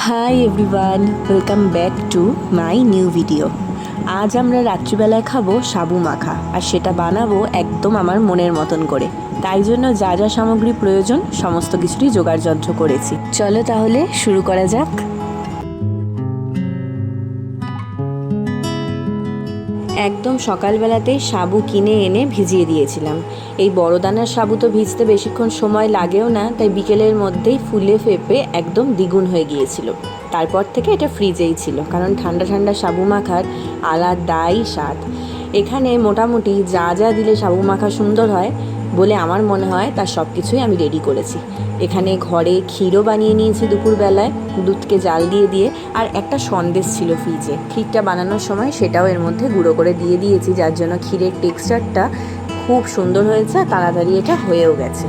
Hi everyone, welcome back to my new video. আজ আমরা রাত্রিবেলায় খাবো সাবু মাখা, আর সেটা বানাবো একদম আমার মনের মতন করে। তাই জন্য যা যা সামগ্রী প্রয়োজন সমস্ত কিছুরই জোগাড় যন্ত্র করেছি। চলো তাহলে শুরু করা যাক। একদম সকালবেলাতেই সাবু কিনে এনে ভিজিয়ে দিয়েছিলাম। এই বড় দানার সাবু তো ভিজতে বেশিক্ষণ সময় লাগেও না, তাই বিকেলের মধ্যেই ফুলে ফেপে একদম দ্বিগুণ হয়ে গিয়েছিল। তারপর থেকে এটা ফ্রিজেই ছিল, কারণ ঠান্ডা ঠান্ডা সাবু মাখার আলাদাই স্বাদ। এখানে মোটামুটি যা যা দিলে সাবু মাখা সুন্দর হয় বলে আমার মনে হয় তার সব কিছুই আমি রেডি করেছি। এখানে ঘরে ক্ষীরও বানিয়ে নিয়েছি দুপুরবেলায়, দুধকে জাল দিয়ে আর একটা সন্দেশ ছিল ফ্রিজে। ক্ষীরটা বানানোর সময় সেটাও এর মধ্যে গুঁড়ো করে দিয়ে দিয়েছি, যার জন্য ক্ষীরের টেক্সচারটা খুব সুন্দর হয়েছে, তাড়াতাড়ি এটা হয়েও গেছে।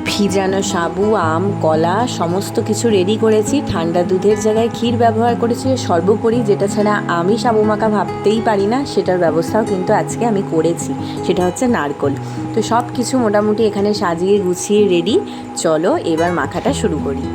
ভিজানো সাবু, আম, কলা সমস্ত কিছু রেডি করেছি। ঠান্ডা দুধের জায়গায় ক্ষীর ব্যবহার করেছি। সর্বোপরি যেটা ছাড়া আমি সাবু মাখা ভাবতেই পারি না, সেটার ব্যবস্থাও কিন্তু আজকে আমি করেছি, সেটা হচ্ছে নারকোল। তো সব কিছু মোটামুটি এখানে সাজিয়ে গুছিয়ে রেডি। চলো এবার মাখাটা শুরু করি।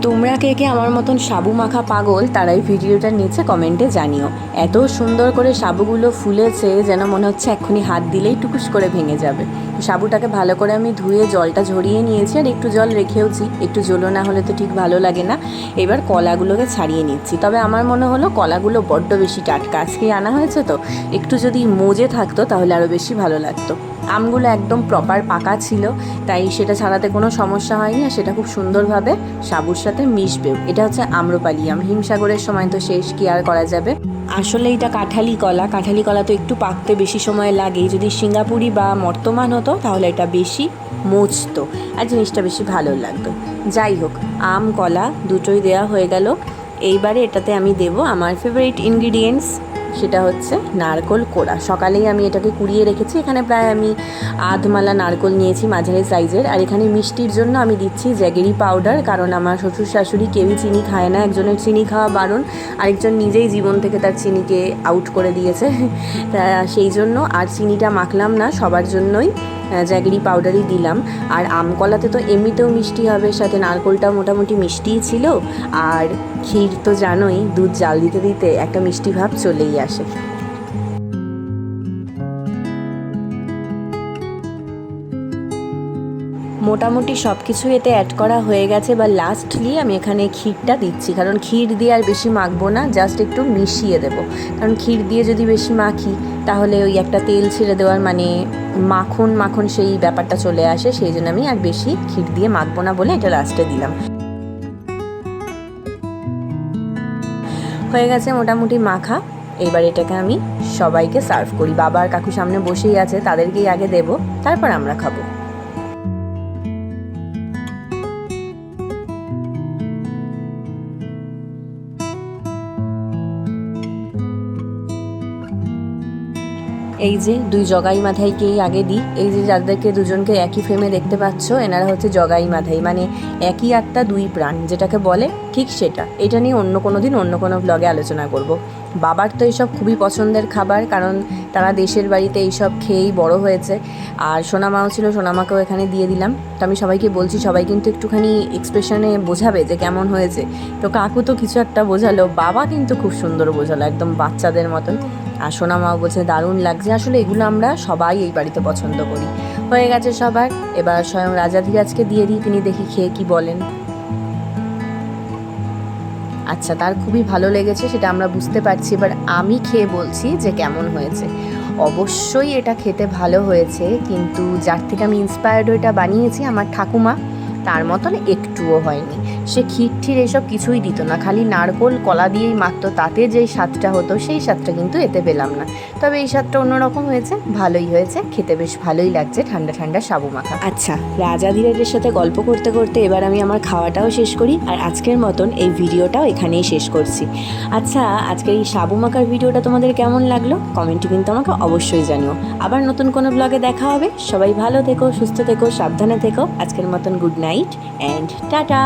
তোমরা কে কে আমার মতন সাবু মাখা পাগল, তারাই ভিডিওটার নিচে কমেন্টে জানিও। এত সুন্দর করে সাবুগুলো ফুলেছে যেন মনে হচ্ছে এক্ষুনি হাত দিলেই টুকুস করে ভেঙে যাবে। সাবুটাকে ভালো করে আমি ধুয়ে জলটা ঝরিয়ে নিয়েছি, আর একটু জল রেখেওছি, একটু জলো না হলে তো ঠিক ভালো লাগে না। এবার কলাগুলোকে ছাড়িয়ে নিচ্ছি। তবে আমার মনে হলো কলাগুলো বড্ড বেশি টাটকা, আজকেই আনা হয়েছে তো, একটু যদি মজে থাকতো তাহলে আরও বেশি ভালো লাগতো। আমগুলো একদম প্রপার পাকা ছিল, তাই সেটা ছাড়াতে কোনো সমস্যা হয়নি, আর সেটা খুব সুন্দরভাবে সাবুর সাথে মিশবেও। এটা হচ্ছে আম্রপালি আম, হিমসাগরের সময় তো শেষ, কি আর করা যাবে। আসলে এটা কাঁঠালি কলা তো একটু পাকতে বেশি সময় লাগে। যদি সিঙ্গাপুরি বা মর্তমান হতো তাহলে এটা বেশি মজতো আর জিনিসটা বেশি ভালো লাগতো। যাই হোক, আম কলা দুটোই দেওয়া হয়ে গেল। এইবারে এটাতে আমি দেব আমার ফেভারিট ইনগ্রিডিয়েন্টস, সেটা হচ্ছে নারকোল কোড়া। সকালেই আমি এটাকে কুড়িয়ে রেখেছি। এখানে প্রায় আমি আধমালা নারকোল নিয়েছি, মাঝারি সাইজের। আর এখানে মিষ্টির জন্য আমি দিচ্ছি জ্যাগেরি পাউডার, কারণ আমার শ্বশুর শাশুড়ি কেউই চিনি খায় না। একজনের চিনি খাওয়া বারণ, আরেকজন নিজেই জীবন থেকে তার চিনিকে আউট করে দিয়েছে, তা সেই জন্য আর চিনিটা মাখলাম না, সবার জন্যই জ্যাগেরি পাউডারই দিলাম। আর আম কলাতে তো এমনিতেও মিষ্টি হবে, সাথে নারকোলটাও মোটামুটি মিষ্টিই ছিল। আর ক্ষীর তো জানোই, দুধ জাল দিতে দিতে একটা মিষ্টি ভাব চলেই আসে। মোটামুটি সব কিছু এতে অ্যাড করা হয়ে গেছে। বা লাস্টলি আমি এখানে ক্ষীরটা দিচ্ছি, কারণ ক্ষীর দিয়ে আর বেশি মাখবো না, জাস্ট একটু মিশিয়ে দেবো। কারণ ক্ষীর দিয়ে যদি বেশি মাখি তাহলে ওই একটা তেল ছেড়ে দেওয়ার মানে মাখন মাখন সেই ব্যাপারটা চলে আসে, সেই জন্য আমি আর বেশি ক্ষীর দিয়ে মাখবো না বলে এটা লাস্টে দিলাম। হয়ে গেছে মোটামুটি মাখা। এবার এটাকে আমি সবাইকে সার্ভ করি। বাবা আর কাকু সামনে বসেই আছে, তাদেরকেই আগে দেবো, তারপর আমরা খাবো। এই যে দুই জগাই মাথাইকেই আগে দিই। এই যে যাদেরকে দুজনকে একই ফ্রেমে দেখতে পাচ্ছ, এনারা হচ্ছে জগাই মাথাই, মানে একই আত্মা দুই প্রাণ যেটাকে বলে, ঠিক সেটা। এটা নিয়ে অন্য কোনো দিন অন্য কোনো ব্লগে আলোচনা করব। বাবার তো এইসব খুবই পছন্দের খাবার, কারণ তারা দেশের বাড়িতে এইসব খেয়েই বড় হয়েছে। আর সোনামাও ছিল, সোনামাকেও এখানে দিয়ে দিলাম। তো আমি সবাইকে বলছি, সবাই কিন্তু একটুখানি এক্সপ্রেশনে বোঝাবে যে কেমন হয়েছে। তো কাকু তো কিছু একটা বোঝালো, বাবা কিন্তু খুব সুন্দর বোঝালো, একদম বাচ্চাদের মতন। আর সোনামাও বলছে দারুণ লাগছে। আসলে এগুলো আমরা সবাই এই বাড়িতে পছন্দ করি। হয়ে গেছে সবার, এবার স্বয়ং রাজাধীরাজকে দিয়ে দিই, তিনি দেখি খেয়ে কি বলেন। আচ্ছা, তার খুবই ভালো লেগেছে সেটা আমরা বুঝতে পারছি। এবার আমি খেয়ে বলছি যে কেমন হয়েছে। অবশ্যই এটা খেতে ভালো হয়েছে, কিন্তু যার থেকে আমি ইন্সপায়ার্ড এটা বানিয়েছি, আমার ঠাকুমা, তার মতন একটুও হয়নি। সে ক্ষীর ঠির এসব কিছুই দিত না, খালি নারকোল কলা দিয়েই মাখতো। তাতে যেই স্বাদটা হতো সেই স্বাদটা কিন্তু এতে পেলাম না। তবে এই স্বাদটা অন্যরকম হয়েছে, ভালোই হয়েছে, খেতে বেশ ভালোই লাগছে ঠান্ডা ঠান্ডা সাবু মাখা। আচ্ছা, রাজাধীরাজের সাথে গল্প করতে করতে এবার আমি আমার খাওয়াটাও শেষ করি, আর আজকের মতন এই ভিডিওটাও এখানেই শেষ করছি। আচ্ছা, আজকের এই সাবু মাখার ভিডিওটা তোমাদের কেমন লাগলো কমেন্টে কিন্তু আমাকে অবশ্যই জানিও। আবার নতুন কোনো ব্লগে দেখা হবে। সবাই ভালো থেকো, সুস্থ থেকো, সাবধানে থেকো। আজকের মতন গুড নাইট অ্যান্ড টাটা।